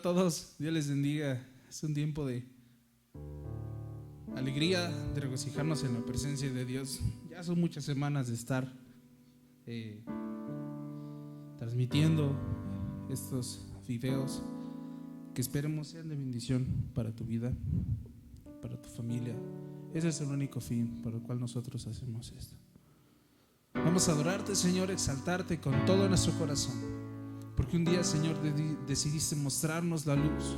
a todos, Dios les bendiga. Es un tiempo de alegría, de regocijarnos en la presencia de Dios. Ya son muchas semanas de estar transmitiendo estos videos que esperemos sean de bendición para tu vida, para tu familia. Ese es el único fin por el cual nosotros hacemos esto. Vamos a adorarte, Señor, exaltarte con todo nuestro corazón. Porque un día, Señor, decidiste mostrarnos la luz,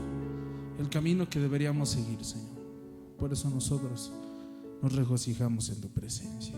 el camino que deberíamos seguir, Señor. Por eso nosotros nos regocijamos en tu presencia.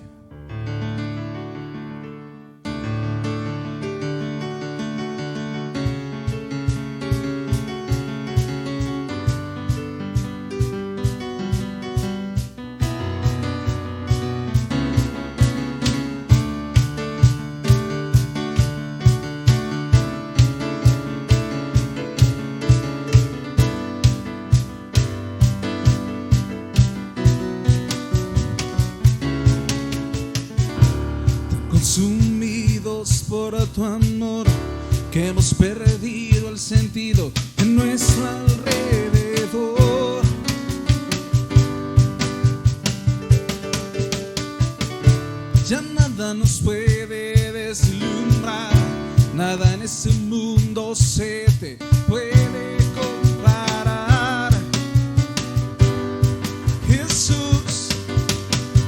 Consumidos por tu amor, que hemos perdido el sentido en nuestro alrededor. Ya nada nos puede deslumbrar, nada en este mundo se te puede comparar. Jesús,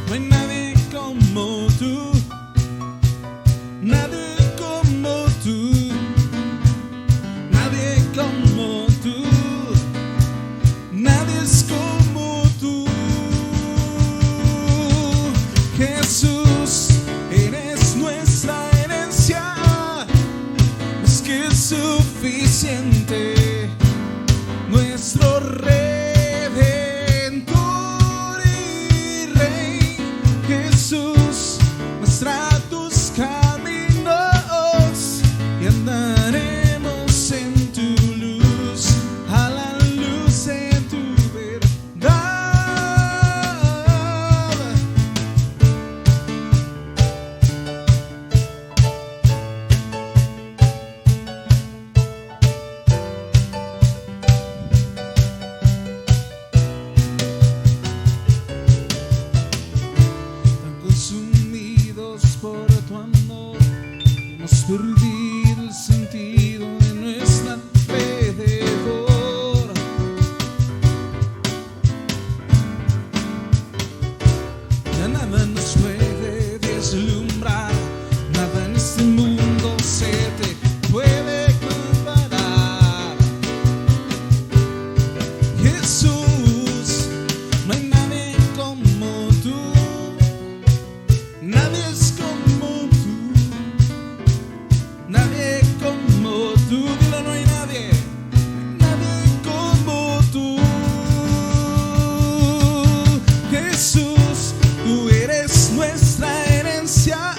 no hay nadie como tú. Nadie como tú, nadie como tú, nadie es como tú. Jesús, eres nuestra herencia, es que es suficiente, nuestro Redentor y Rey. Jesús, muestra tus caminos y andaremos en tu luz, a la luz de tu verdad. Tan consumidos por tu amor, hemos perdido el sentido de nuestro alrededor. Ya nada nos puede deslumbrar, nada en este mundo se te puede comparar. Jesús, no hay nadie como tú, nadie es como tú. Nadie como tú, dilo, no hay nadie, nadie como tú. Jesús, tú eres nuestra herencia,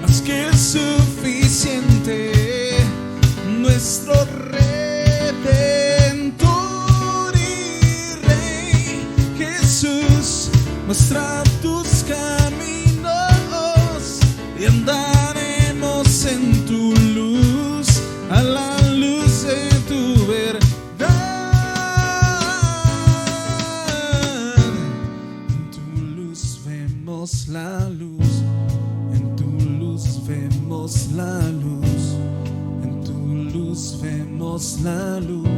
más que suficiente, nuestro Redentor y Rey. Jesús, muestra tus caminos y andaremos en tu luz, a la luz de tu verdad. En tu luz vemos la luz, en tu luz vemos la luz, en tu luz vemos la luz.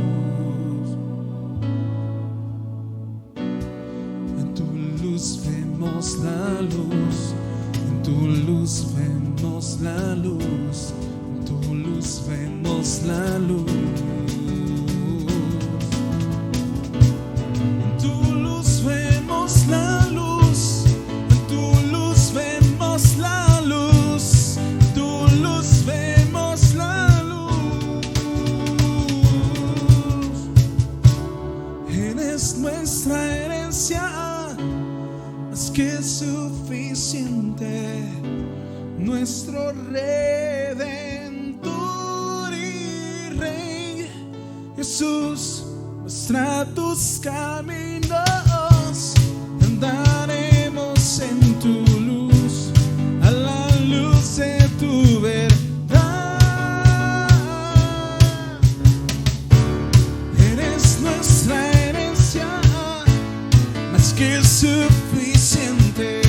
En tu luz vemos la luz, en tu luz vemos la luz, en tu luz vemos la luz. En tu luz vemos la luz, en tu luz vemos la luz, en tu luz vemos la luz. Eres nuestra herencia, más que suficiente, nuestro Redentor y Rey. Jesús, muestra tus caminos, andaremos en tu luz, a la luz de tu verdad. que es suficiente,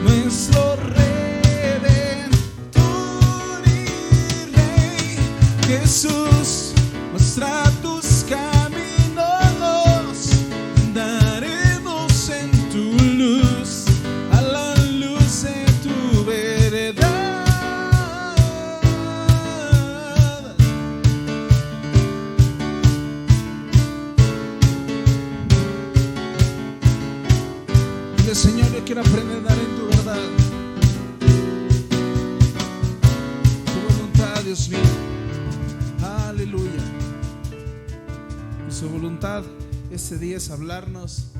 nuestro Redentor y Rey. Jesús, muestra tus caminos, andaremos en tu luz, a la luz de tu verdad. Dile, Señor, yo quiero aprender a andar en tu verdad, tu voluntad, Dios mío. Aleluya. Y su voluntad este día es hablarnos,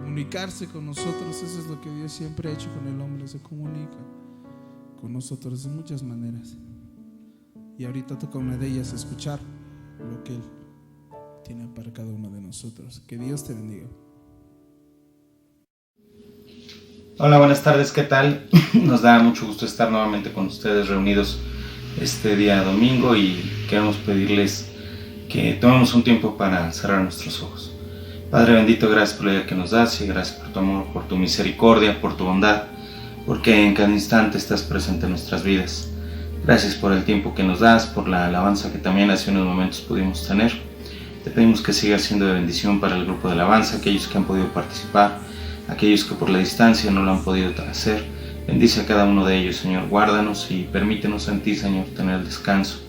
comunicarse con nosotros. Eso es lo que Dios siempre ha hecho con el hombre, se comunica con nosotros de muchas maneras. Y ahorita toca una de ellas, escuchar lo que Él tiene para cada uno de nosotros. Que Dios te bendiga. Hola, buenas tardes, ¿qué tal? Nos da mucho gusto estar nuevamente con ustedes reunidos este día domingo y queremos pedirles que tomemos un tiempo para cerrar nuestros ojos. Padre bendito, gracias por la vida que nos das y gracias por tu amor, por tu misericordia, por tu bondad, porque en cada instante estás presente en nuestras vidas. Gracias por el tiempo que nos das, por la alabanza que también hace unos momentos pudimos tener. Te pedimos que siga siendo de bendición para el grupo de alabanza, aquellos que han podido participar, aquellos que por la distancia no lo han podido hacer. Bendice a cada uno de ellos, Señor. Guárdanos y permítenos en ti, Señor, tener descanso,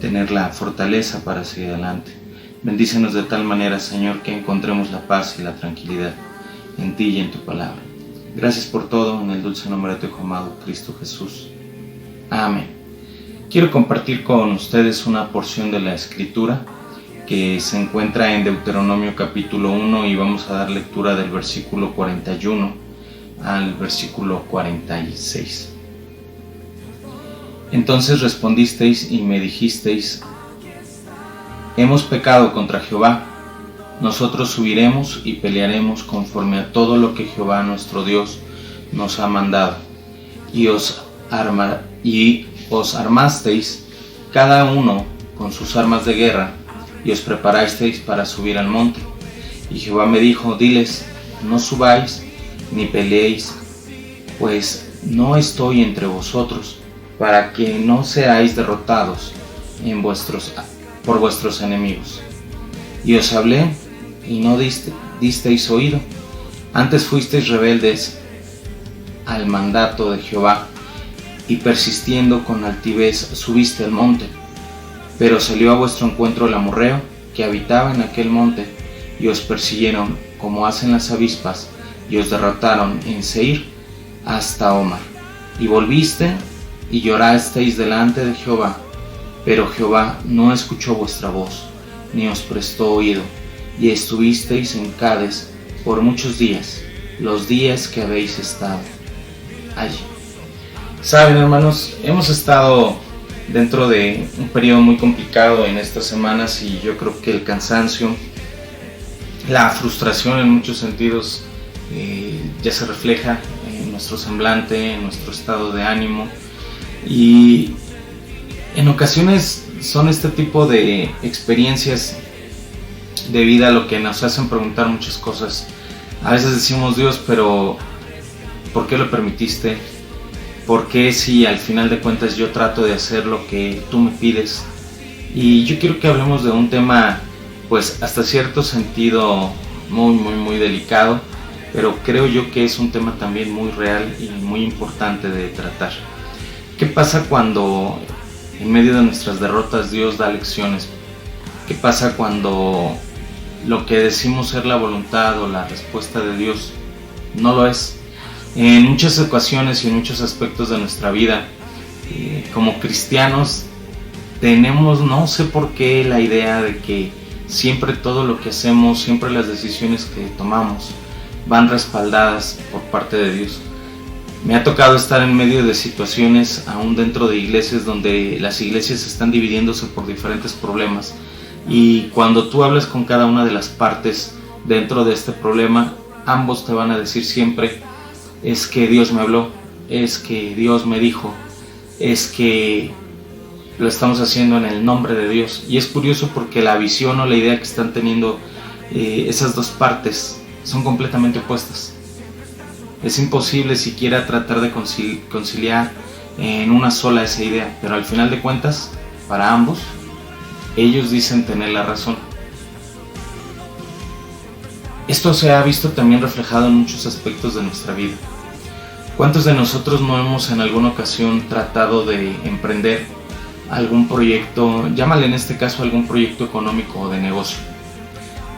tener la fortaleza para seguir adelante. Bendícenos de tal manera, Señor, que encontremos la paz y la tranquilidad en ti y en tu palabra. Gracias por todo, en el dulce nombre de tu Hijo amado, Cristo Jesús. Amén. Quiero compartir con ustedes una porción de la Escritura que se encuentra en Deuteronomio capítulo 1 y vamos a dar lectura del versículo 41 al versículo 46. Entonces respondisteis y me dijisteis: hemos pecado contra Jehová, nosotros subiremos y pelearemos conforme a todo lo que Jehová nuestro Dios nos ha mandado, y os armasteis cada uno con sus armas de guerra, y os preparasteis para subir al monte. Y Jehová me dijo: diles, no subáis ni peleéis, pues no estoy entre vosotros, para que no seáis derrotados por vuestros enemigos. Y os hablé, y no disteis oído, antes fuisteis rebeldes al mandato de Jehová, y persistiendo con altivez subiste al monte. Pero salió a vuestro encuentro el amorreo, que habitaba en aquel monte, y os persiguieron como hacen las avispas, y os derrotaron en Seir hasta Omar. Y volviste y llorasteis delante de Jehová, pero Jehová no escuchó vuestra voz, ni os prestó oído, y estuvisteis en Cades por muchos días, los días que habéis estado allí. Saben, hermanos, hemos estado dentro de un periodo muy complicado en estas semanas, y yo creo que el cansancio, la frustración en muchos sentidos ya se refleja en nuestro semblante, en nuestro estado de ánimo, y en ocasiones son este tipo de experiencias de vida lo que nos hacen preguntar muchas cosas. A veces decimos: Dios, pero ¿por qué lo permitiste? ¿Por qué si al final de cuentas yo trato de hacer lo que tú me pides? Y yo quiero que hablemos de un tema, pues hasta cierto sentido muy delicado, pero creo yo que es un tema también muy real y muy importante de tratar. ¿Qué pasa cuando en medio de nuestras derrotas Dios da lecciones? ¿Qué pasa cuando lo que decimos ser la voluntad o la respuesta de Dios no lo es? En muchas ocasiones y en muchos aspectos de nuestra vida, como cristianos, tenemos, no sé por qué, la idea de que siempre todo lo que hacemos, siempre las decisiones que tomamos van respaldadas por parte de Dios. Me ha tocado estar en medio de situaciones, aún dentro de iglesias, donde las iglesias están dividiéndose por diferentes problemas, y cuando tú hablas con cada una de las partes dentro de este problema, ambos te van a decir siempre: es que Dios me habló, es que Dios me dijo, es que lo estamos haciendo en el nombre de Dios. Y es curioso porque la visión o la idea que están teniendo esas dos partes son completamente opuestas. Es imposible siquiera tratar de conciliar en una sola esa idea, pero al final de cuentas, para ambos, ellos dicen tener la razón. Esto se ha visto también reflejado en muchos aspectos de nuestra vida. ¿Cuántos de nosotros no hemos en alguna ocasión tratado de emprender algún proyecto, llámale en este caso algún proyecto económico o de negocio?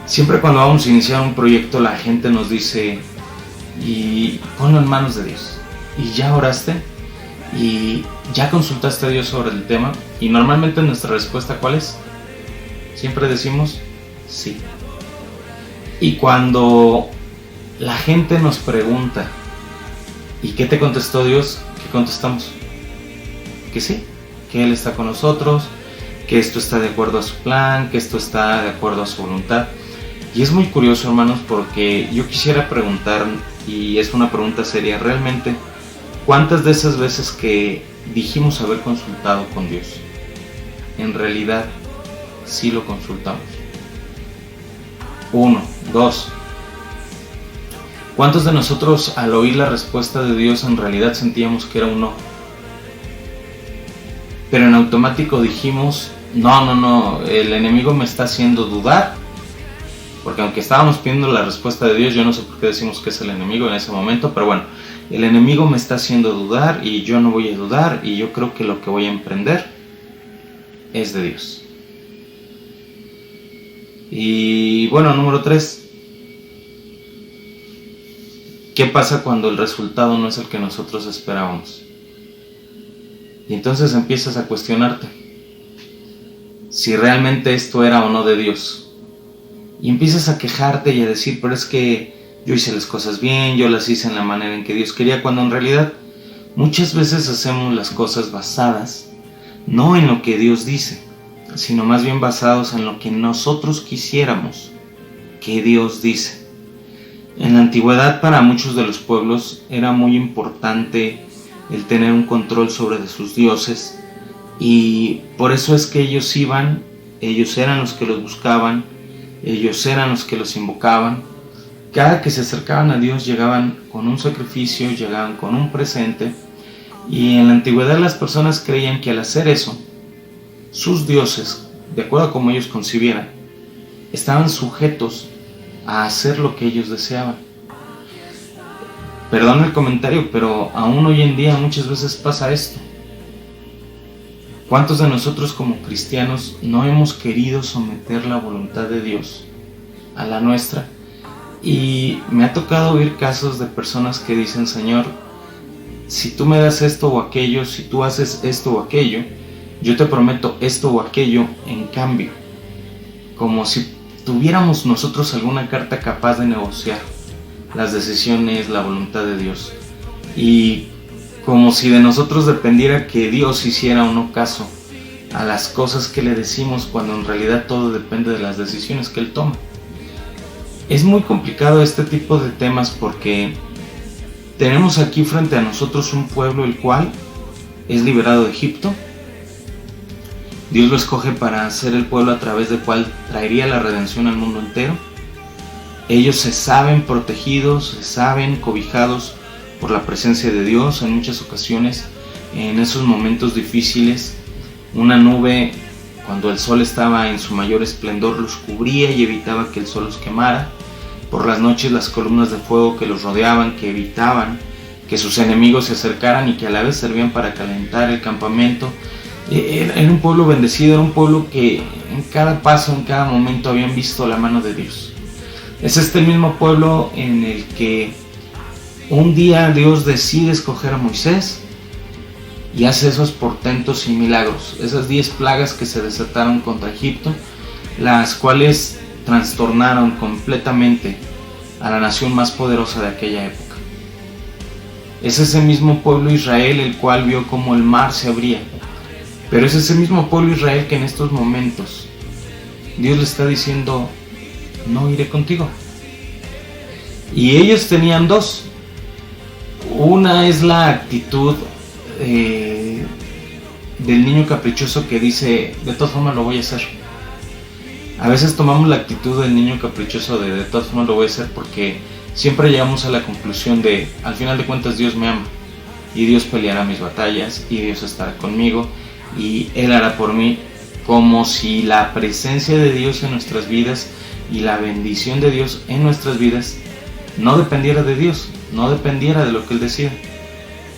Siempre cuando vamos a iniciar un proyecto la gente nos dice, y ponlo en manos de Dios, y ya oraste, y ya consultaste a Dios sobre el tema, y normalmente nuestra respuesta ¿cuál es? Siempre decimos sí. Y cuando la gente nos pregunta, ¿y qué te contestó Dios? ¿Qué contestamos? Que sí, que Él está con nosotros, que esto está de acuerdo a su plan, que esto está de acuerdo a su voluntad. Y es muy curioso, hermanos, porque yo quisiera preguntar, y es una pregunta seria, realmente, ¿cuántas de esas veces que dijimos haber consultado con Dios, en realidad sí lo consultamos? 1, 2. ¿Cuántos de nosotros al oír la respuesta de Dios en realidad sentíamos que era un no? Pero en automático dijimos, no, el enemigo me está haciendo dudar. Porque aunque estábamos pidiendo la respuesta de Dios, yo no sé por qué decimos que es el enemigo en ese momento, pero bueno, el enemigo me está haciendo dudar y yo no voy a dudar y yo creo que lo que voy a emprender es de Dios. Y bueno, número 3. ¿Qué pasa cuando el resultado no es el que nosotros esperábamos? Y entonces empiezas a cuestionarte si realmente esto era o no de Dios. Y empiezas a quejarte y a decir, pero es que yo hice las cosas bien, yo las hice en la manera en que Dios quería, cuando en realidad muchas veces hacemos las cosas basadas no en lo que Dios dice, sino más bien basados en lo que nosotros quisiéramos que Dios dice. En la antigüedad para muchos de los pueblos era muy importante el tener un control sobre sus dioses, y por eso es que ellos eran los que los buscaban, ellos eran los que los invocaban. Cada que se acercaban a Dios llegaban con un sacrificio, llegaban con un presente, y en la antigüedad las personas creían que al hacer eso, sus dioses, de acuerdo a como ellos concibieran, estaban sujetos a hacer lo que ellos deseaban. Perdón el comentario, pero aún hoy en día muchas veces pasa esto. ¿Cuántos de nosotros como cristianos no hemos querido someter la voluntad de Dios a la nuestra? Y me ha tocado oír casos de personas que dicen, Señor, si tú me das esto o aquello, si tú haces esto o aquello, yo te prometo esto o aquello en cambio. Como si tuviéramos nosotros alguna carta capaz de negociar las decisiones, la voluntad de Dios. Y como si de nosotros dependiera que Dios hiciera o no caso a las cosas que le decimos, cuando en realidad todo depende de las decisiones que Él toma. Es muy complicado este tipo de temas porque tenemos aquí frente a nosotros un pueblo el cual es liberado de Egipto. Dios lo escoge para ser el pueblo a través del cual traería la redención al mundo entero. Ellos se saben protegidos, se saben cobijados por la presencia de Dios en muchas ocasiones. En esos momentos difíciles, una nube, cuando el sol estaba en su mayor esplendor, los cubría y evitaba que el sol los quemara. Por las noches, las columnas de fuego que los rodeaban, que evitaban que sus enemigos se acercaran y que a la vez servían para calentar el campamento. Era un pueblo bendecido, era un pueblo que en cada paso, en cada momento habían visto la mano de Dios. Es este mismo pueblo en el que un día Dios decide escoger a Moisés y hace esos portentos y milagros, esas 10 plagas que se desataron contra Egipto, las cuales trastornaron completamente a la nación más poderosa de aquella época. Es ese mismo pueblo Israel el cual vio cómo el mar se abría, pero es ese mismo pueblo Israel que en estos momentos Dios le está diciendo, no iré contigo. Y ellos tenían dos. Una es la actitud del niño caprichoso que dice, de todas formas lo voy a hacer. A veces tomamos la actitud del niño caprichoso de todas formas lo voy a hacer, porque siempre llegamos a la conclusión de, al final de cuentas Dios me ama y Dios peleará mis batallas y Dios estará conmigo y Él hará por mí, como si la presencia de Dios en nuestras vidas y la bendición de Dios en nuestras vidas no dependiera de Dios, no dependiera de lo que Él decida,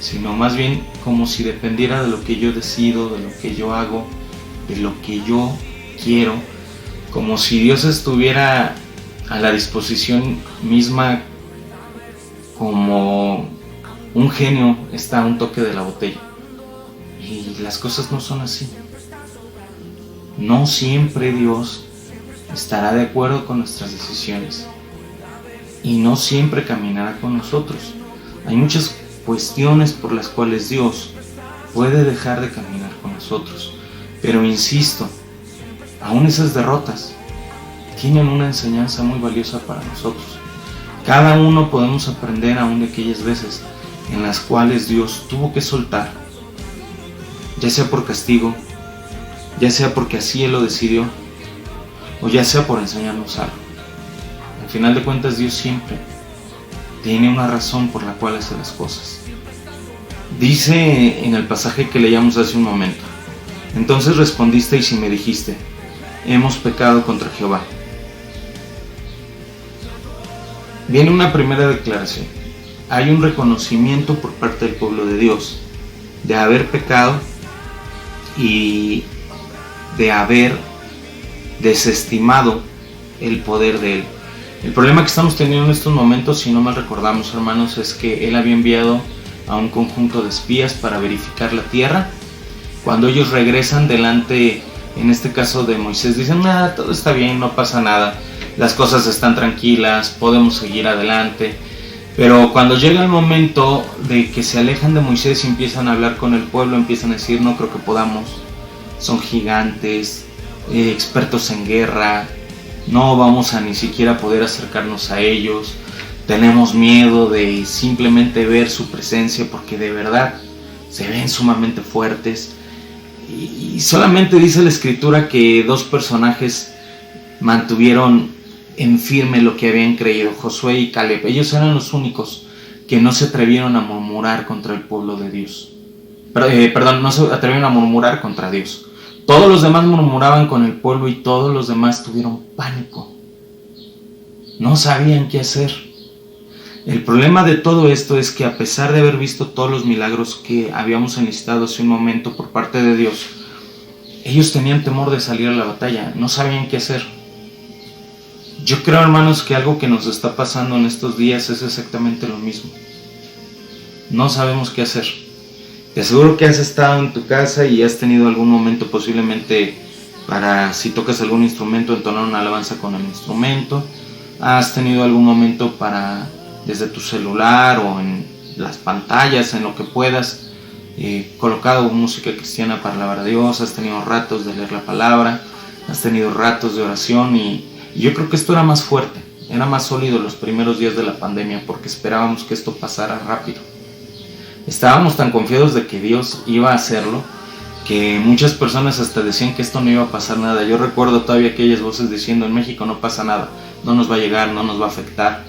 sino más bien como si dependiera de lo que yo decido, de lo que yo hago, de lo que yo quiero, como si Dios estuviera a la disposición misma, como un genio está a un toque de la botella. Y las cosas no son así. No siempre Dios estará de acuerdo con nuestras decisiones y no siempre caminará con nosotros. Hay muchas cuestiones por las cuales Dios puede dejar de caminar con nosotros, pero insisto, aún esas derrotas tienen una enseñanza muy valiosa para nosotros. Cada uno podemos aprender aún de aquellas veces en las cuales Dios tuvo que soltar, ya sea por castigo, ya sea porque así Él lo decidió, o ya sea por enseñarnos algo. Al final de cuentas, Dios siempre tiene una razón por la cual hace las cosas. Dice en el pasaje que leíamos hace un momento: entonces respondisteis y me dijiste, hemos pecado contra Jehová. Viene una primera declaración. Hay un reconocimiento por parte del pueblo de Dios de haber pecado y de haber desestimado el poder de Él. El problema que estamos teniendo en estos momentos, si no mal recordamos, hermanos, es que Él había enviado a un conjunto de espías para verificar la tierra. Cuando ellos regresan delante, en este caso de Moisés, dicen, nada, todo está bien, no pasa nada, las cosas están tranquilas, podemos seguir adelante. Pero cuando llega el momento de que se alejan de Moisés y empiezan a hablar con el pueblo, empiezan a decir, no creo que podamos, son gigantes, expertos en guerra, no vamos a ni siquiera poder acercarnos a ellos, tenemos miedo de simplemente ver su presencia porque de verdad se ven sumamente fuertes. Y solamente dice la escritura que dos personajes mantuvieron en firme lo que habían creído, Josué y Caleb. Ellos eran los únicos que no se atrevieron a murmurar contra el pueblo de Dios. No se atrevieron a murmurar contra Dios. Todos los demás murmuraban con el pueblo y todos los demás tuvieron pánico. No sabían qué hacer. El problema de todo esto es que a pesar de haber visto todos los milagros que habíamos enlistado hace un momento por parte de Dios, ellos tenían temor de salir a la batalla, no sabían qué hacer. Yo creo, hermanos, que algo que nos está pasando en estos días es exactamente lo mismo. No sabemos qué hacer. Te aseguro que has estado en tu casa y has tenido algún momento posiblemente para, si tocas algún instrumento, entonar una alabanza con el instrumento. Has tenido algún momento para, desde tu celular o en las pantallas, en lo que puedas, colocado música cristiana para alabar a Dios. Has tenido ratos de leer la palabra, has tenido ratos de oración y yo creo que esto era más fuerte, era más sólido los primeros días de la pandemia porque esperábamos que esto pasara rápido. Estábamos tan confiados de que Dios iba a hacerlo que muchas personas hasta decían que esto no iba a pasar nada. Yo recuerdo todavía aquellas voces diciendo, en México no pasa nada, no nos va a llegar, no nos va a afectar.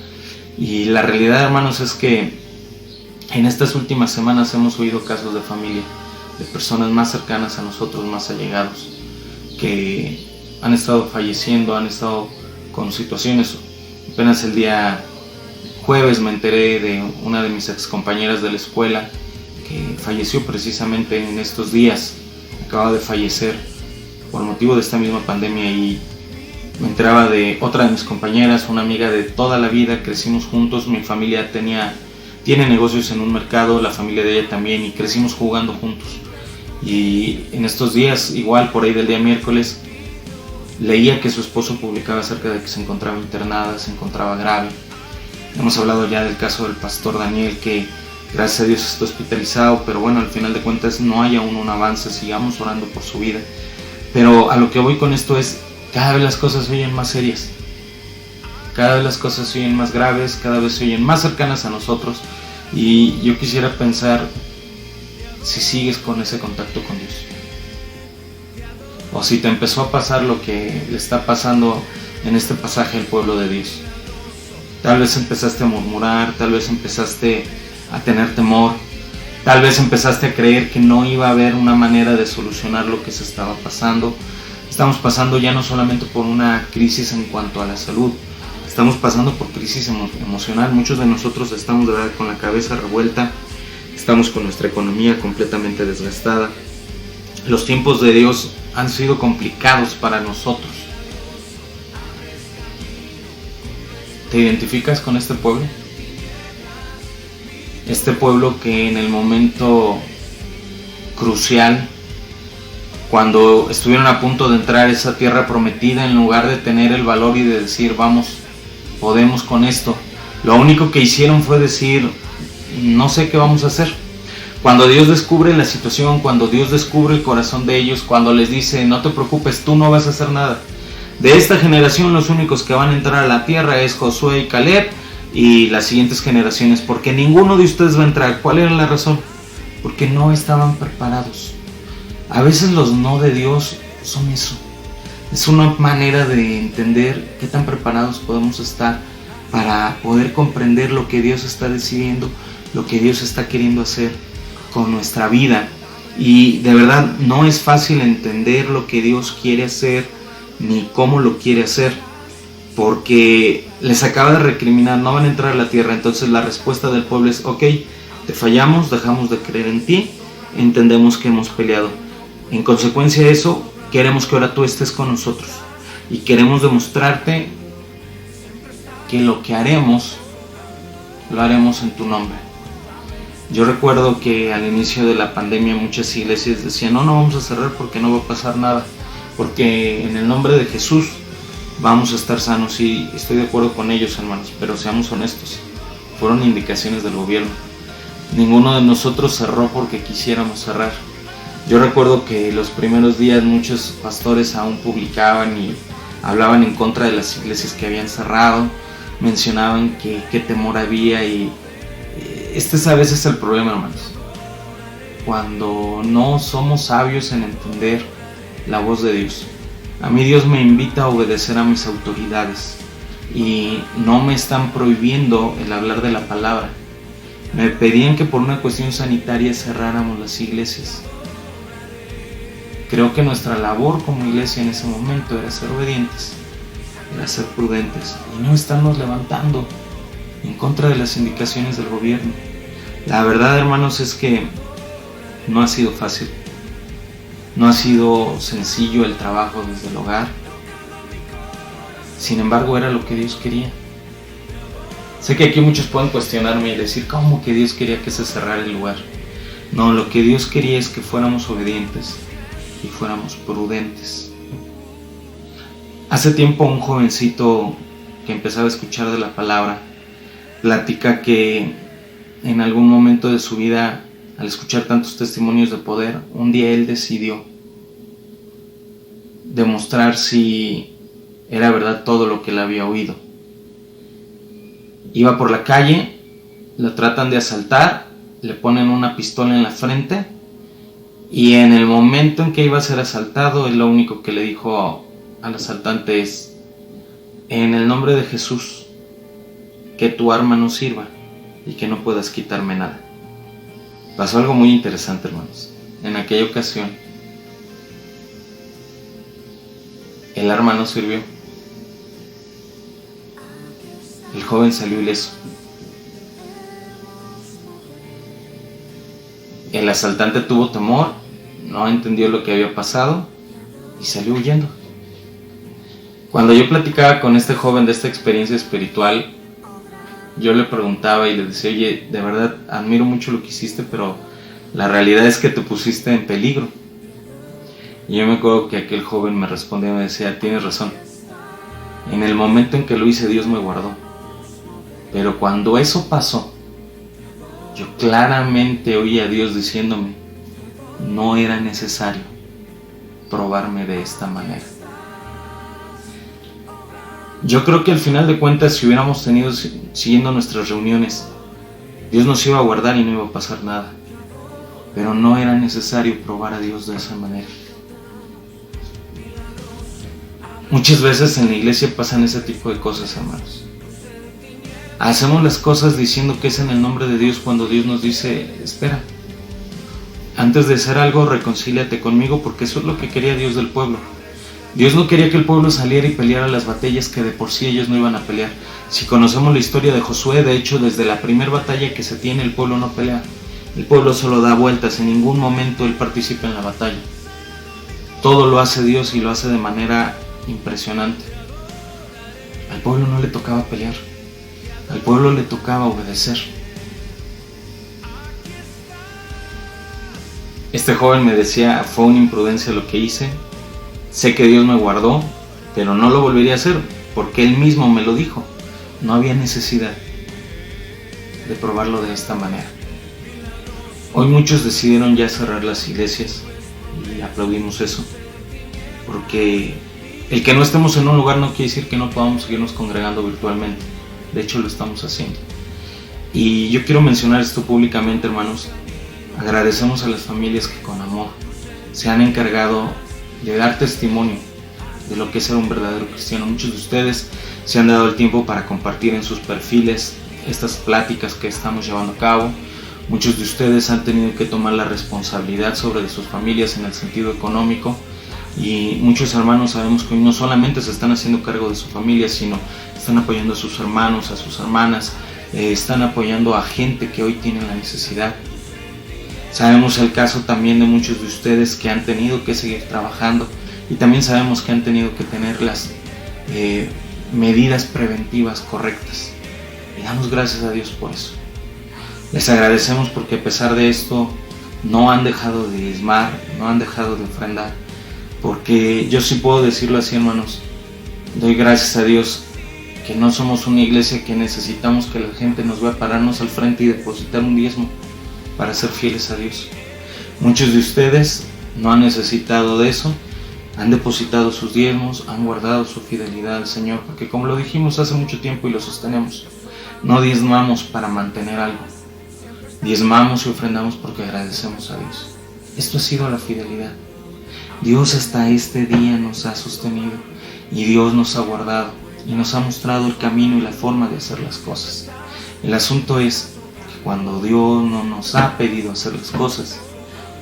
Y la realidad, hermanos, es que en estas últimas semanas hemos oído casos de familia, de personas más cercanas a nosotros, más allegados, que han estado falleciendo, han estado con situaciones. Apenas el día jueves me enteré de una de mis excompañeras de la escuela que falleció precisamente en estos días. Acaba de fallecer por motivo de esta misma pandemia y me enteraba de otra de mis compañeras, una amiga de toda la vida, crecimos juntos, mi familia tiene negocios en un mercado, la familia de ella también, y crecimos jugando juntos. Y en estos días, igual por ahí del día miércoles, leía que su esposo publicaba acerca de que se encontraba internada, se encontraba grave. Hemos hablado ya del caso del pastor Daniel, que gracias a Dios está hospitalizado, pero bueno, al final de cuentas no hay aún un avance, sigamos orando por su vida. Pero a lo que voy con esto es, cada vez las cosas se oyen más serias, cada vez las cosas se oyen más graves, cada vez se oyen más cercanas a nosotros, y yo quisiera pensar si sigues con ese contacto con Dios. o si te empezó a pasar lo que le está pasando en este pasaje al pueblo de Dios. Tal vez empezaste a murmurar, tal vez empezaste a tener temor, tal vez empezaste a creer que no iba a haber una manera de solucionar lo que se estaba pasando. Estamos pasando ya no solamente por una crisis en cuanto a la salud, estamos pasando por crisis emocional. Muchos de nosotros estamos de verdad con la cabeza revuelta, estamos con nuestra economía completamente desgastada. Los tiempos de Dios han sido complicados para nosotros. ¿Te identificas con este pueblo? Este pueblo que en el momento crucial, cuando estuvieron a punto de entrar a esa tierra prometida, en lugar de tener el valor y de decir, vamos, podemos con esto, lo único que hicieron fue decir, no sé qué vamos a hacer. Cuando Dios descubre la situación, cuando Dios descubre el corazón de ellos, cuando les dice, no te preocupes, tú no vas a hacer nada. De esta generación los únicos que van a entrar a la tierra es Josué y Caleb y las siguientes generaciones, porque ninguno de ustedes va a entrar. ¿Cuál era la razón? Porque no estaban preparados. A veces los no de Dios son eso. Es una manera de entender qué tan preparados podemos estar para poder comprender lo que Dios está decidiendo, lo que Dios está queriendo hacer con nuestra vida. Y de verdad no es fácil entender lo que Dios quiere hacer ni cómo lo quiere hacer, porque les acaba de recriminar, no van a entrar a la tierra. Entonces la respuesta del pueblo es, ok, te fallamos, dejamos de creer en ti, entendemos que hemos peleado. En consecuencia de eso, queremos que ahora tú estés con nosotros y queremos demostrarte que lo que haremos, lo haremos en tu nombre. Yo recuerdo que al inicio de la pandemia muchas iglesias decían, no vamos a cerrar porque no va a pasar nada, porque en el nombre de Jesús vamos a estar sanos. Y estoy de acuerdo con ellos, hermanos, pero seamos honestos, fueron indicaciones del gobierno. Ninguno de nosotros cerró porque quisiéramos cerrar. Yo recuerdo que los primeros días muchos pastores aún publicaban y hablaban en contra de las iglesias que habían cerrado, mencionaban que qué temor había, y este es a veces el problema, hermanos, cuando no somos sabios en entender la voz de Dios. A mí Dios me invita a obedecer a mis autoridades y no me están prohibiendo el hablar de la palabra. Me pedían que por una cuestión sanitaria cerráramos las iglesias. Creo que nuestra labor como iglesia en ese momento era ser obedientes, era ser prudentes y no estarnos levantando en contra de las indicaciones del gobierno. La verdad, hermanos, es que no ha sido fácil. No ha sido sencillo el trabajo desde el hogar. Sin embargo, era lo que Dios quería. Sé que aquí muchos pueden cuestionarme y decir, ¿cómo que Dios quería que se cerrara el lugar? No, lo que Dios quería es que fuéramos obedientes y fuéramos prudentes. Hace tiempo un jovencito que empezaba a escuchar de la palabra platica que en algún momento de su vida, al escuchar tantos testimonios de poder, un día él decidió demostrar si era verdad todo lo que él había oído. Iba por la calle, lo tratan de asaltar, le ponen una pistola en la frente y en el momento en que iba a ser asaltado, él lo único que le dijo al asaltante es, en el nombre de Jesús, que tu arma no sirva y que no puedas quitarme nada. Pasó algo muy interesante, hermanos. En aquella ocasión, el arma no sirvió. El joven salió ileso. El asaltante tuvo temor, no entendió lo que había pasado y salió huyendo. Cuando yo platicaba con este joven de esta experiencia espiritual, yo le preguntaba y le decía, oye, de verdad admiro mucho lo que hiciste, pero la realidad es que te pusiste en peligro. Y yo me acuerdo que aquel joven me respondía y me decía, tienes razón, en el momento en que lo hice Dios me guardó, pero cuando eso pasó, yo claramente oí a Dios diciéndome, no era necesario probarme de esta manera. Yo creo que al final de cuentas, si hubiéramos tenido siguiendo nuestras reuniones, Dios nos iba a guardar y no iba a pasar nada. Pero no era necesario probar a Dios de esa manera. Muchas veces en la iglesia pasan ese tipo de cosas, hermanos. Hacemos las cosas diciendo que es en el nombre de Dios cuando Dios nos dice, espera, antes de hacer algo reconcíliate conmigo, porque eso es lo que quería Dios del pueblo. Dios no quería que el pueblo saliera y peleara las batallas que de por sí ellos no iban a pelear. Si conocemos la historia de Josué, de hecho desde la primera batalla que se tiene el pueblo no pelea. El pueblo solo da vueltas, en ningún momento él participa en la batalla. Todo lo hace Dios y lo hace de manera impresionante. Al pueblo no le tocaba pelear, al pueblo le tocaba obedecer. Este joven me decía, fue una imprudencia lo que hice, sé que Dios me guardó, pero no lo volvería a hacer, porque Él mismo me lo dijo. No había necesidad de probarlo de esta manera. Hoy muchos decidieron ya cerrar las iglesias y aplaudimos eso, porque el que no estemos en un lugar no quiere decir que no podamos seguirnos congregando virtualmente. De hecho lo estamos haciendo. Y yo quiero mencionar esto públicamente, hermanos. Agradecemos a las familias que con amor se han encargado de dar testimonio de lo que es ser un verdadero cristiano. Muchos de ustedes se han dado el tiempo para compartir en sus perfiles estas pláticas que estamos llevando a cabo. Muchos de ustedes han tenido que tomar la responsabilidad sobre sus familias en el sentido económico, y muchos hermanos sabemos que hoy no solamente se están haciendo cargo de su familia, sino están apoyando a sus hermanos, a sus hermanas, están apoyando a gente que hoy tiene la necesidad. Sabemos el caso también de muchos de ustedes que han tenido que seguir trabajando, y también sabemos que han tenido que tener las medidas preventivas correctas. Y damos gracias a Dios por eso. Les agradecemos porque a pesar de esto no han dejado de diezmar, no han dejado de ofrendar, porque yo sí puedo decirlo así, hermanos, doy gracias a Dios que no somos una iglesia que necesitamos que la gente nos vea pararnos al frente y depositar un diezmo para ser fieles a Dios. Muchos de ustedes no han necesitado de eso, han depositado sus diezmos, han guardado su fidelidad al Señor, porque como lo dijimos hace mucho tiempo y lo sostenemos, no diezmamos para mantener algo, diezmamos y ofrendamos porque agradecemos a Dios. Esto ha sido la fidelidad. Dios hasta este día nos ha sostenido y Dios nos ha guardado y nos ha mostrado el camino y la forma de hacer las cosas. El asunto es que cuando Dios no nos ha pedido hacer las cosas,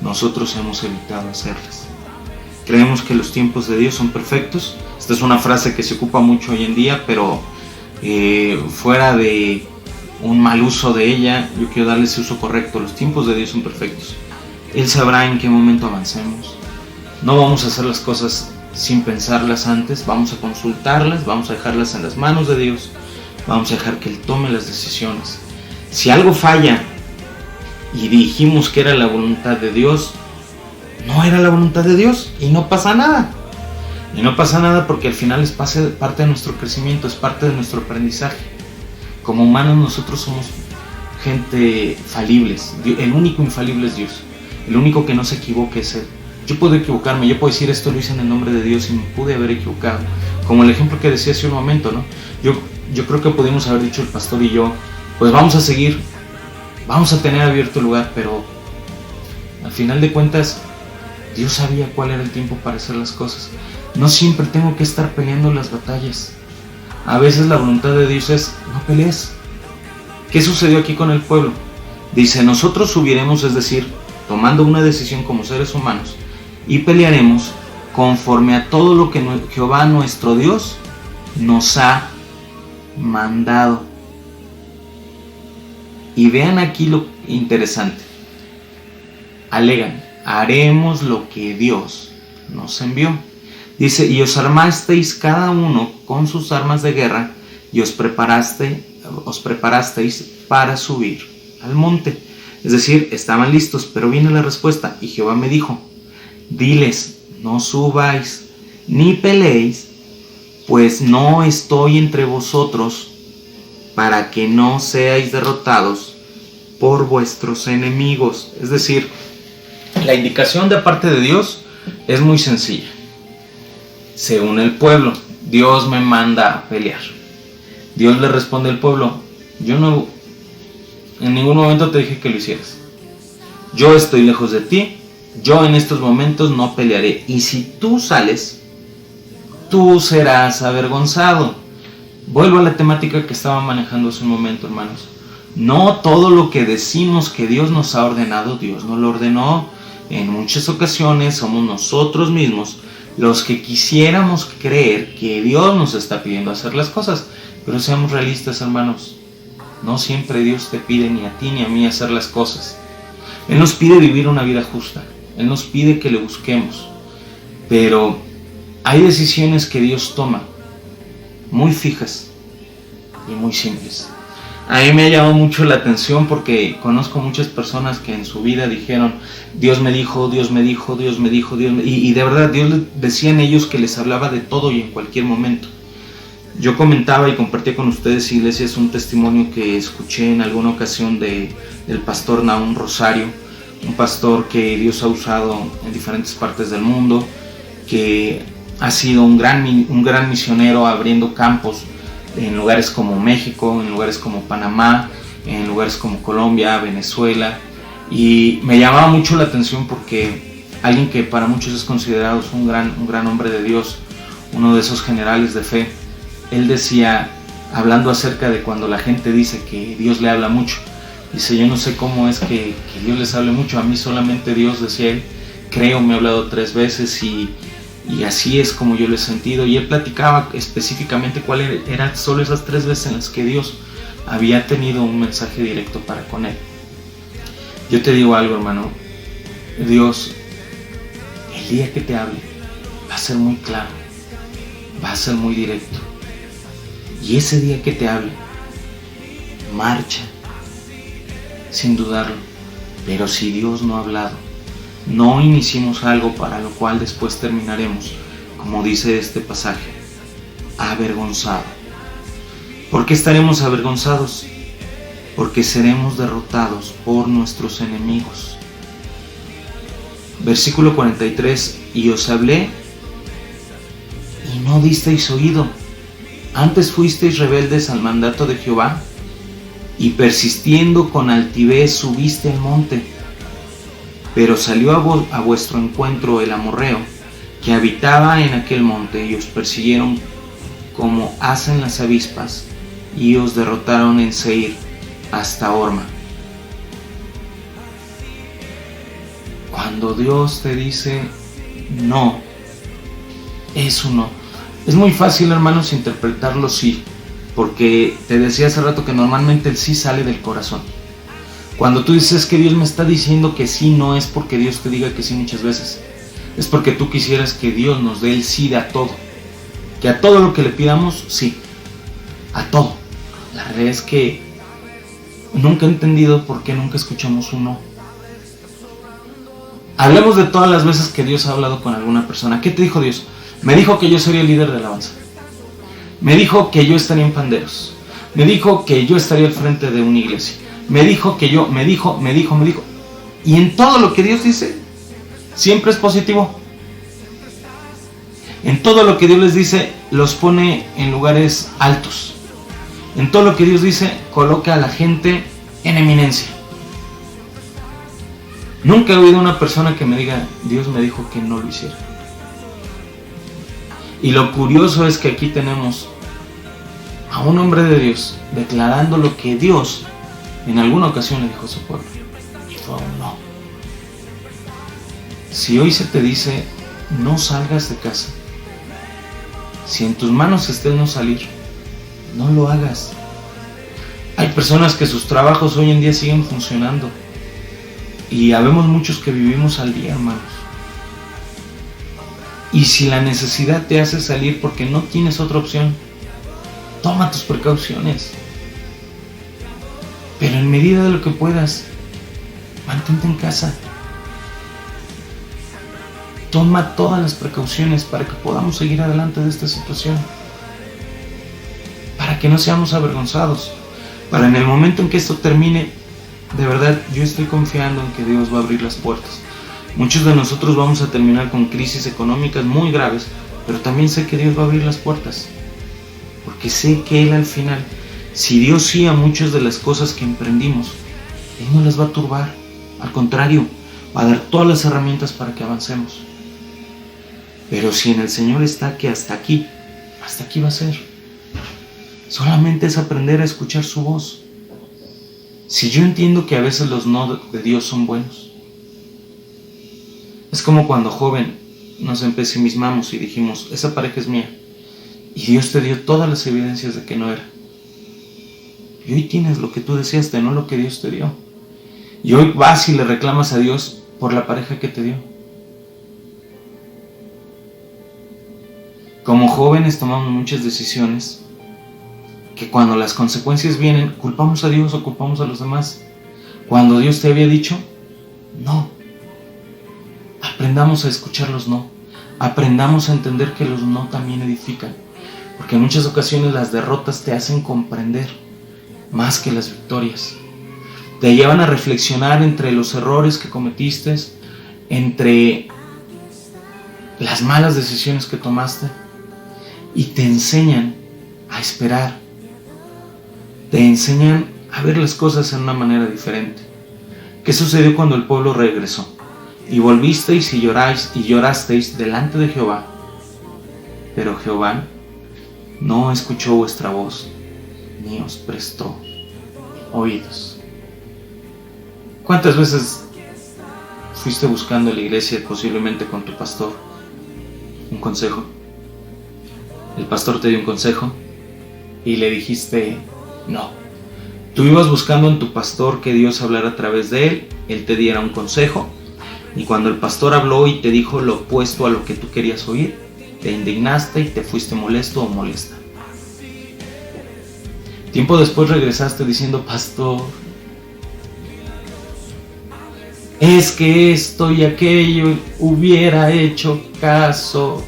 nosotros hemos evitado hacerlas. Creemos que los tiempos de Dios son perfectos. Esta es una frase que se ocupa mucho hoy en día, pero fuera de un mal uso de ella, yo quiero darle ese uso correcto. Los tiempos de Dios son perfectos. Él sabrá en qué momento avancemos. No vamos a hacer las cosas sin pensarlas antes, vamos a consultarlas, vamos a dejarlas en las manos de Dios, vamos a dejar que Él tome las decisiones. Si algo falla y dijimos que era la voluntad de Dios, no era la voluntad de Dios y no pasa nada. Y no pasa nada porque al final es parte de nuestro crecimiento, es parte de nuestro aprendizaje. Como humanos nosotros somos gente falibles, el único infalible es Dios, el único que no se equivoca es Él. Yo puedo equivocarme, yo puedo decir esto lo hice en el nombre de Dios y me pude haber equivocado, como el ejemplo que decía hace un momento, ¿no? Yo creo que pudimos haber dicho el pastor y yo, pues vamos a seguir, vamos a tener abierto el lugar, pero al final de cuentas Dios sabía cuál era el tiempo para hacer las cosas. No siempre tengo que estar peleando las batallas. A veces la voluntad de Dios es, no pelees. ¿Qué sucedió aquí con el pueblo? Dice, nosotros subiremos, es decir, tomando una decisión como seres humanos, y pelearemos conforme a todo lo que Jehová nuestro Dios nos ha mandado. Y vean aquí lo interesante. Alegan, haremos lo que Dios nos envió. Dice, y os armasteis cada uno con sus armas de guerra, y os preparasteis para subir al monte. Es decir, estaban listos, pero viene la respuesta. Y Jehová me dijo, diles, no subáis, ni peleéis, pues no estoy entre vosotros, para que no seáis derrotados por vuestros enemigos. Es decir, la indicación de parte de Dios es muy sencilla. Según el pueblo, Dios me manda a pelear. Dios le responde al pueblo, yo no en ningún momento te dije que lo hicieras. Yo estoy lejos de ti, yo en estos momentos no pelearé. Y si tú sales, tú serás avergonzado. Vuelvo a la temática que estaba manejando hace un momento, hermanos. No todo lo que decimos que Dios nos ha ordenado, Dios nos lo ordenó. En muchas ocasiones somos nosotros mismos los que quisiéramos creer que Dios nos está pidiendo hacer las cosas. Pero seamos realistas, hermanos. No siempre Dios te pide ni a ti ni a mí hacer las cosas. Él nos pide vivir una vida justa. Él nos pide que le busquemos. Pero hay decisiones que Dios toma muy fijas y muy simples. A mí me ha llamado mucho la atención porque conozco muchas personas que en su vida dijeron: Dios me dijo, Dios me dijo, Dios me dijo, y de verdad Dios decía en ellos que les hablaba de todo y en cualquier momento. Yo comentaba y compartía con ustedes, iglesias, un testimonio que escuché en alguna ocasión del pastor Nahum Rosario, un pastor que Dios ha usado en diferentes partes del mundo, que ha sido un gran misionero abriendo campos en lugares como México, en lugares como Panamá, en lugares como Colombia, Venezuela. Y me llamaba mucho la atención porque alguien que para muchos es considerado un gran hombre de Dios, uno de esos generales de fe, él decía, hablando acerca de cuando la gente dice que Dios le habla mucho, dice: yo no sé cómo es que Dios les hable mucho, a mí solamente Dios, decía él, creo, me ha hablado 3 veces y así es como yo lo he sentido. Y él platicaba específicamente cuáles eran solo esas 3 veces en las que Dios había tenido un mensaje directo para con él. Yo te digo algo, hermano, Dios, el día que te hable, va a ser muy claro, va a ser muy directo. Y ese día que te hable, marcha, sin dudarlo. Pero si Dios no ha hablado, no iniciemos algo para lo cual después terminaremos, como dice este pasaje, avergonzado. ¿Por qué estaremos avergonzados? Porque seremos derrotados por nuestros enemigos. Versículo 43: y os hablé y no disteis oído. Antes fuisteis rebeldes al mandato de Jehová, y persistiendo con altivez subiste al monte. Pero salió a vuestro encuentro el amorreo, que habitaba en aquel monte, y os persiguieron como hacen las avispas, y os derrotaron en Seir hasta Horma. Cuando Dios te dice no, es un no. Es muy fácil, hermanos, interpretarlo sí, porque te decía hace rato que normalmente el sí sale del corazón. Cuando tú dices que Dios me está diciendo que sí, no es porque Dios te diga que sí muchas veces, es porque tú quisieras que Dios nos dé el sí de a todo, que a todo lo que le pidamos, sí, a todo. La realidad es que nunca he entendido por qué nunca escuchamos un no. Hablemos de todas las veces que Dios ha hablado con alguna persona. ¿Qué te dijo Dios? Me dijo que yo sería el líder de alabanza. Me dijo que yo estaría en panderos. Me dijo que yo estaría al frente de una iglesia. Me dijo que yo, me dijo. Y en todo lo que Dios dice, siempre es positivo. En todo lo que Dios les dice, los pone en lugares altos. En todo lo que Dios dice, coloca a la gente en eminencia. Nunca he oído a una persona que me diga: Dios me dijo que no lo hiciera. Y lo curioso es que aquí tenemos a un hombre de Dios declarando lo que Dios en alguna ocasión le dijo a su pueblo, y fue un no. Si hoy se te dice no salgas de casa, si en tus manos esté no salir, no lo hagas. Hay personas que sus trabajos hoy en día siguen funcionando, y habemos muchos que vivimos al día, hermanos. Y si la necesidad te hace salir porque no tienes otra opción, toma tus precauciones. Pero en medida de lo que puedas, mantente en casa. Toma todas las precauciones para que podamos seguir adelante de esta situación. Para que no seamos avergonzados. Para en el momento en que esto termine, de verdad, yo estoy confiando en que Dios va a abrir las puertas. Muchos de nosotros vamos a terminar con crisis económicas muy graves, pero también sé que Dios va a abrir las puertas, porque sé que Él al final, si Dios sí a muchas de las cosas que emprendimos, Él no las va a turbar, al contrario, va a dar todas las herramientas para que avancemos. Pero si en el Señor está que hasta aquí va a ser. Solamente es aprender a escuchar su voz. Si yo entiendo que a veces los no de Dios son buenos, es como cuando joven nos empesimismamos y dijimos, esa pareja es mía, y Dios te dio todas las evidencias de que no era. Y hoy tienes lo que tú deseaste, no lo que Dios te dio. Y hoy vas y le reclamas a Dios por la pareja que te dio. Como jóvenes tomamos muchas decisiones que cuando las consecuencias vienen, culpamos a Dios o culpamos a los demás. Cuando Dios te había dicho, no. Aprendamos a escuchar los no. Aprendamos a entender que los no también edifican. Porque en muchas ocasiones las derrotas te hacen comprender más que las victorias. Te llevan a reflexionar entre los errores que cometiste, entre las malas decisiones que tomaste, y te enseñan a esperar. Te enseñan a ver las cosas en una manera diferente. ¿Qué sucedió cuando el pueblo regresó? Y volvisteis y llorasteis delante de Jehová, pero Jehová no escuchó vuestra voz, ni os prestó oídos. ¿Cuántas veces fuiste buscando en la iglesia, posiblemente con tu pastor, un consejo? El pastor te dio un consejo y le dijiste no. Tú ibas buscando en tu pastor que Dios hablara a través de él te diera un consejo, y cuando el pastor habló y te dijo lo opuesto a lo que tú querías oír, te indignaste y te fuiste molesto o molesta. Tiempo después regresaste diciendo, pastor, es que esto y aquello hubiera hecho caso.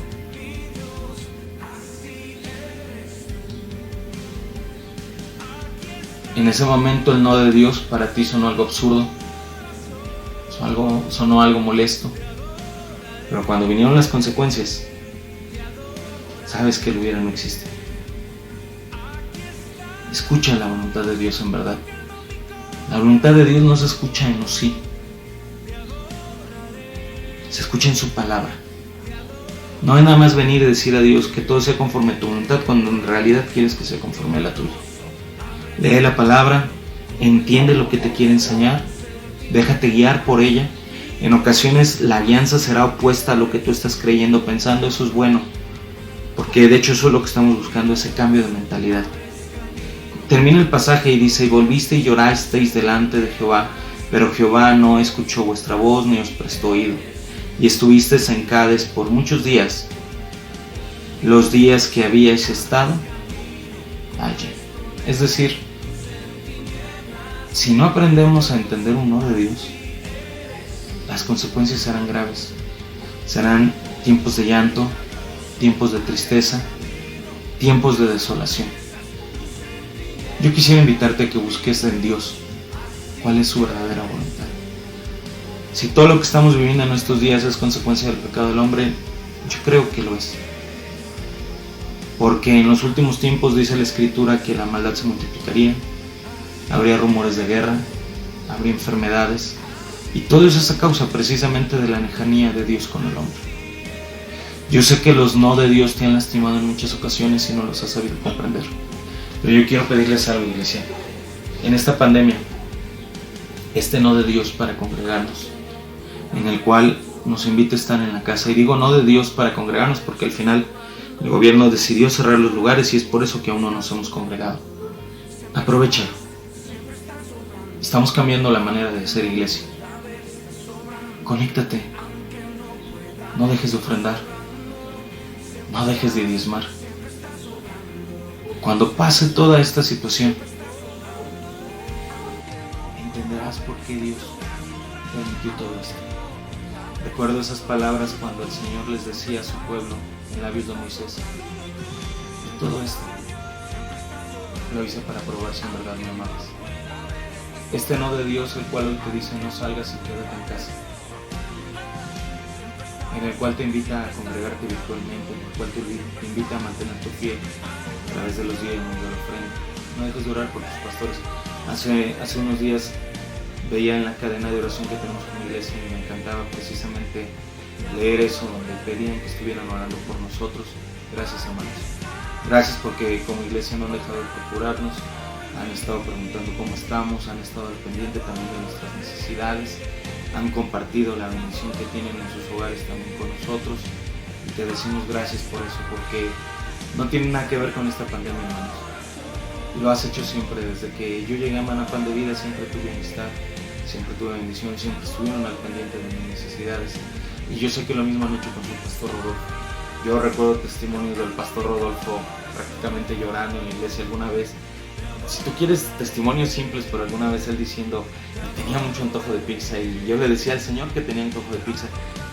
En ese momento el no de Dios para ti sonó algo absurdo, sonó algo molesto, pero cuando vinieron las consecuencias, sabes que el hubiera no existe. Escucha la voluntad de Dios en verdad. La voluntad de Dios no se escucha en los sí, se escucha en su palabra. No es nada más venir y decir a Dios que todo sea conforme a tu voluntad cuando en realidad quieres que sea conforme a la tuya. Lee la palabra, entiende lo que te quiere enseñar, déjate guiar por ella. En ocasiones la guianza será opuesta a lo que tú estás creyendo, pensando. Eso es bueno, porque de hecho eso es lo que estamos buscando, ese cambio de mentalidad. Termina el pasaje y dice, y volviste y llorasteis delante de Jehová, pero Jehová no escuchó vuestra voz ni os prestó oído, y estuvisteis en Cades por muchos días, los días que habíais estado allí. Es decir, si no aprendemos a entender un no de Dios, las consecuencias serán graves. Serán tiempos de llanto, tiempos de tristeza, tiempos de desolación. Yo quisiera invitarte a que busques en Dios cuál es su verdadera voluntad. Si todo lo que estamos viviendo en estos días es consecuencia del pecado del hombre, yo creo que lo es. Porque en los últimos tiempos dice la Escritura que la maldad se multiplicaría, habría rumores de guerra, habría enfermedades, y todo eso es a causa precisamente de la lejanía de Dios con el hombre. Yo sé que los no de Dios te han lastimado en muchas ocasiones y no los has sabido comprender, pero yo quiero pedirles algo, iglesia. En esta pandemia, este no de Dios para congregarnos, en el cual nos invita a estar en la casa, y digo no de Dios para congregarnos porque al final el gobierno decidió cerrar los lugares y es por eso que aún no nos hemos congregado. Aprovechalo. Estamos cambiando la manera de ser iglesia. Conéctate. No dejes de ofrendar. No dejes de diezmar. Cuando pase toda esta situación, entenderás por qué Dios permitió todo esto. Recuerdo esas palabras cuando el Señor les decía a su pueblo en labios de Moisés: todo esto lo hice para probar si en verdad me amabas. Este no de Dios, el cual hoy te dice no salgas y quédate en casa, en el cual te invita a congregarte virtualmente, en el cual te invita a mantenerte fiel a través de los días de la ofrenda. No dejes de orar por tus pastores. Hace unos días veía en la cadena de oración que tenemos con la iglesia y me encantaba precisamente leer eso donde pedían que estuvieran orando por nosotros. Gracias, hermanos. Gracias porque como iglesia no han dejado de procurarnos, han estado preguntando cómo estamos, han estado al pendiente también de nuestras necesidades, han compartido la bendición que tienen en sus hogares también con nosotros, y te decimos gracias por eso, porque no tiene nada que ver con esta pandemia, hermanos. Lo has hecho siempre, desde que yo llegué a Manapan de Vida siempre tuve amistad, siempre tuve bendición, siempre estuvieron al pendiente de mis necesidades, y yo sé que lo mismo han hecho con su pastor Rodolfo. Yo recuerdo testimonios del pastor Rodolfo prácticamente llorando en la iglesia alguna vez. Si tú quieres testimonios simples, pero alguna vez él diciendo que tenía mucho antojo de pizza, y yo le decía al Señor que tenía antojo de pizza,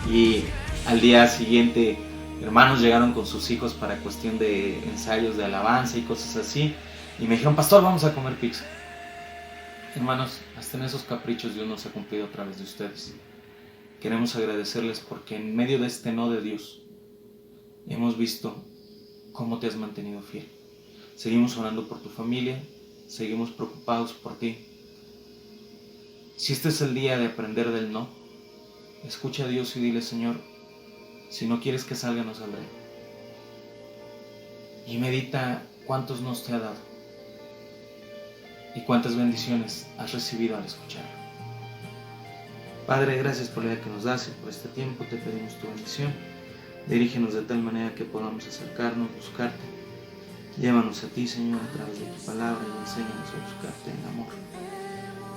y al día siguiente hermanos llegaron con sus hijos para cuestión de ensayos de alabanza y cosas así, y me dijeron: pastor, vamos a comer pizza. Hermanos, hasta en esos caprichos Dios nos ha cumplido a través de ustedes. Queremos agradecerles porque en medio de este no de Dios hemos visto cómo te has mantenido fiel. Seguimos orando por tu familia, seguimos preocupados por ti. Si este es el día de aprender del no, escucha a Dios y dile: Señor, si no quieres que salga, no saldré. Y medita cuántos nos te ha dado y cuántas bendiciones has recibido al escucharlo. Padre, gracias por la vida que nos das y por este tiempo. Te pedimos tu bendición. Dirígenos de tal manera que podamos acercarnos, buscarte. Llévanos a ti, Señor, a través de tu palabra, y enséñanos a buscarte en amor.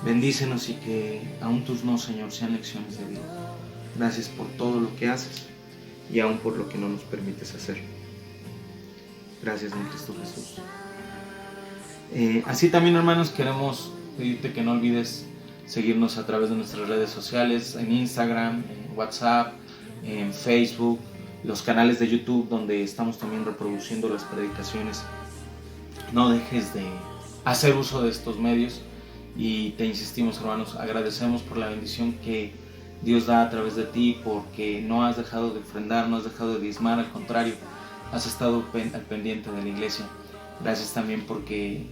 Bendícenos y que aún tus no, Señor, sean lecciones de vida. Gracias por todo lo que haces y aún por lo que no nos permites hacer. Gracias en Cristo Jesús. Así también, hermanos, queremos pedirte que no olvides seguirnos a través de nuestras redes sociales, en Instagram, en WhatsApp, en Facebook, los canales de YouTube donde estamos también reproduciendo las predicaciones. No dejes de hacer uso de estos medios y te insistimos, hermanos, agradecemos por la bendición que Dios da a través de ti, porque no has dejado de ofrendar, no has dejado de diezmar, al contrario, has estado al pendiente de la iglesia. Gracias también porque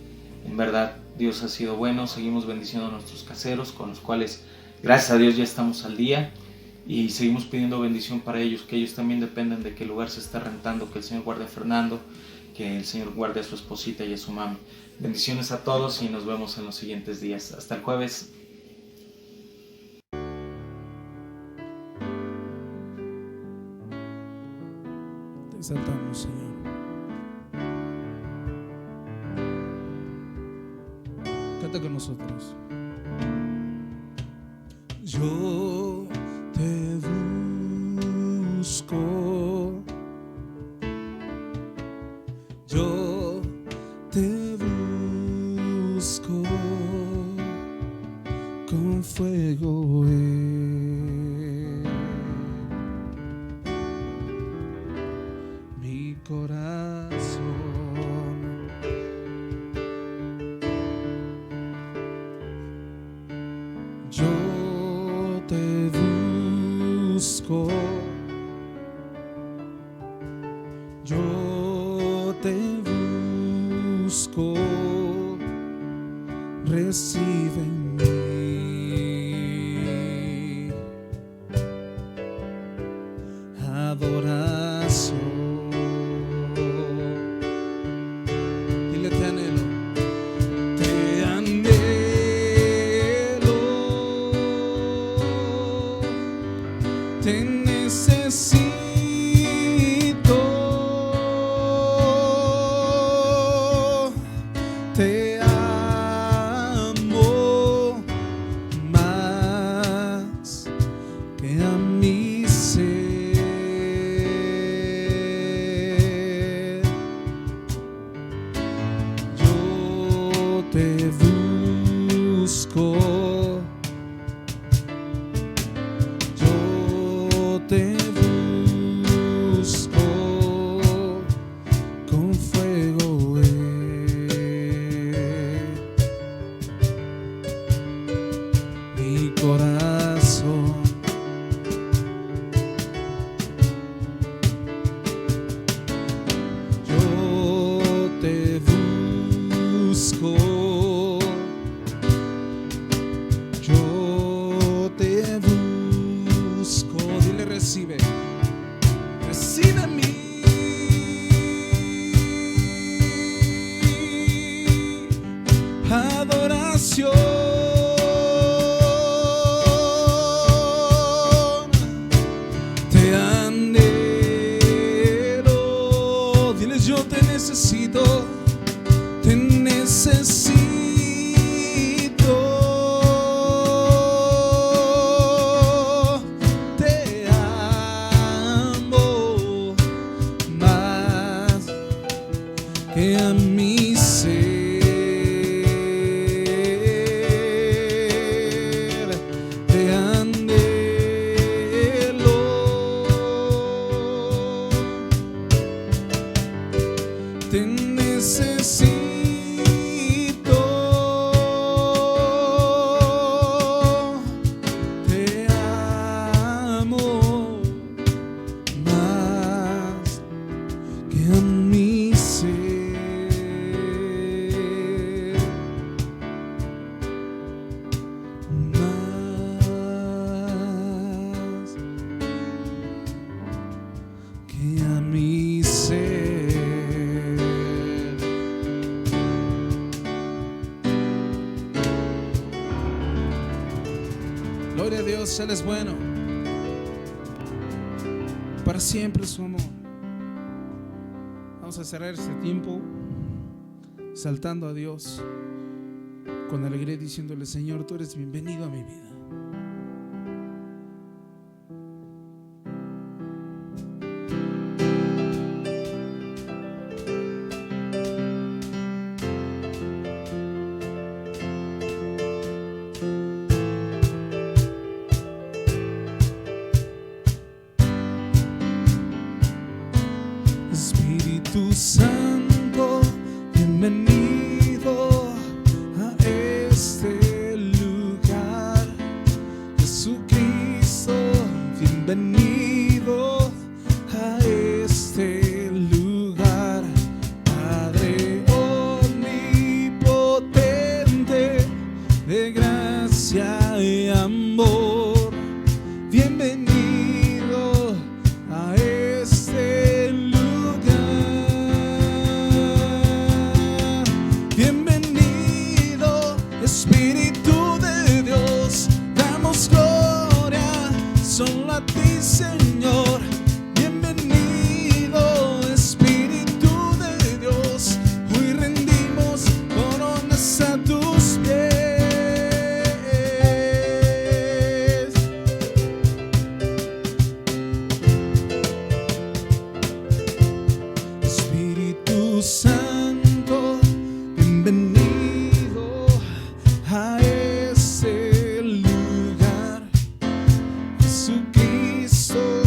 en verdad Dios ha sido bueno. Seguimos bendiciendo a nuestros caseros, con los cuales gracias a Dios ya estamos al día, y seguimos pidiendo bendición para ellos, que ellos también dependen de qué lugar se está rentando, que el Señor guarde a Fernando, que el Señor guarde a su esposita y a su mami. Bendiciones a todos y nos vemos en los siguientes días. Hasta el jueves. Te exaltamos, Señor. Canta con nosotros. Yo te busco, yo te busco con fuego. Mi corazón yo te busco, yo te busco, recibe en mí adoración. Dile: te anhelo, te anhelo, te necesito, te amo más que a mi ser. Yo te busco, yo te busco con fuego. Mi corazón yo te busco, adoración. Te anhelo, diles yo te necesito, te necesito. Te amo más que a mi ser. Te anhelo, te necesito. Te amo más que a mi ser. Más que a mi ser. Gloria a Dios, Él es bueno. Para siempre su amor. Vamos a cerrar este tiempo saltando a Dios con alegría, diciéndole: Señor, tú eres bienvenido a mi vida. Espíritu Santo, bienvenido a este lugar. Jesucristo, bienvenido a este lugar. Padre omnipotente, de gracia y amor, bienvenido a este lugar. Bienvenido, Espíritu de Dios, damos gloria solo a ti, Señor. Bienvenido, Espíritu de Dios, hoy rendimos coronas a tus pies. Espíritu Santo, bienvenido a ese lugar. Jesucristo,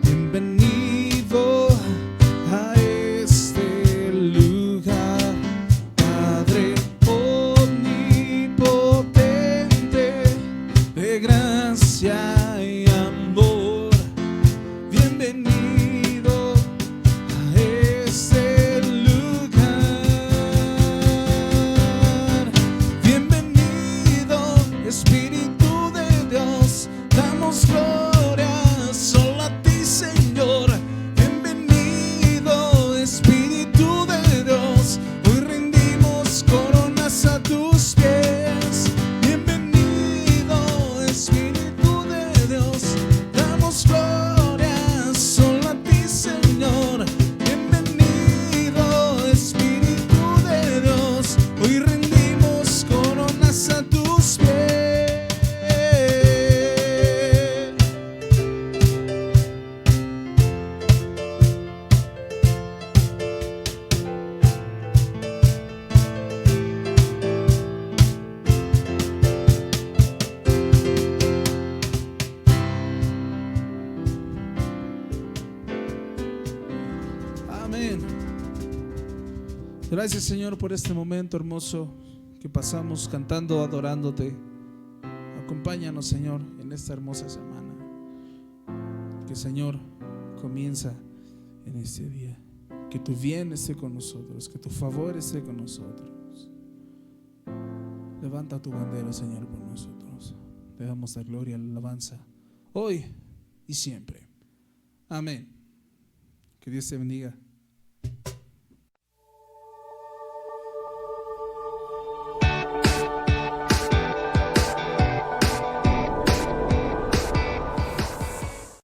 bienvenido a este lugar. Padre omnipotente, de gracia y amor, bienvenido a este lugar. Bienvenido, Espíritu de Dios, damos gloria solo a ti, Señor. Bienvenido, Espíritu de Dios, hoy rendimos coronas a tus pies. Bienvenido, Espíritu de Dios, damos gloria solo a ti, Señor. Bienvenido, Espíritu de Dios, hoy rendimos coronas a tus pies. Amén. Gracias, Señor, por este momento hermoso que pasamos cantando, adorándote. Acompáñanos, Señor, en esta hermosa semana que, Señor, comienza en este día. Que tu bien esté con nosotros, que tu favor esté con nosotros. Levanta tu bandera, Señor, por nosotros. Te damos la gloria, la alabanza, hoy y siempre. Amén. Que Dios te bendiga.